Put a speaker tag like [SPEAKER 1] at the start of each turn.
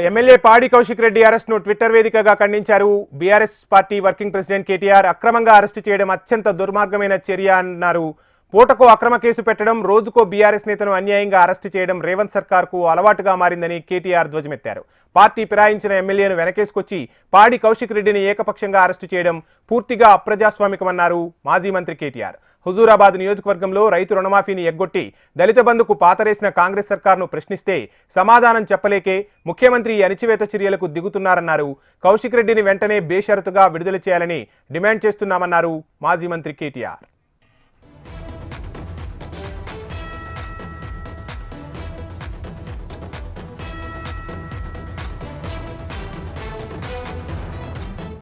[SPEAKER 1] MLA పాడి Kaushik Reddy arrest ను Twitter వేదికగా ఖండించారు. BRS party working president KTR అక్రమంగా అరెస్టు చేయడం అత్యంత దుర్మార్గమైన చర్య అన్నారు. పూటకో అక్రమ కేసు పెట్టడం, రోజుకో బీఆర్ఎస్ నేతను అన్యాయంగా అరెస్టు చేయడం రేవంత్ సర్కార్కు అలవాటుగా మారిందని కేటీఆర్ ధ్వజమెత్తారు. పార్టీ ఫిరాయించిన ఎమ్మెల్యేను వెనకేసుకొచ్చి పాడి కౌశిక్ రెడ్డిని ఏకపక్షంగా అరెస్టు చేయడం పూర్తిగా అప్రజాస్వామికమన్నారు మాజీ మంత్రి కేటీఆర్. హుజూరాబాద్ నియోజకవర్గంలో రైతు రుణమాఫీని ఎగ్గొట్టి దళిత బంధుకు పాతరేసిన కాంగ్రెస్ సర్కార్ను ప్రశ్నిస్తే సమాధానం చెప్పలేకే ముఖ్యమంత్రి అణిచివేత చర్యలకు దిగుతున్నారన్నారు. కౌశిక్ రెడ్డిని వెంటనే బేషరతుగా విడుదల చేయాలని డిమాండ్ చేస్తున్నామన్నారు మాజీ మంత్రి కేటీఆర్.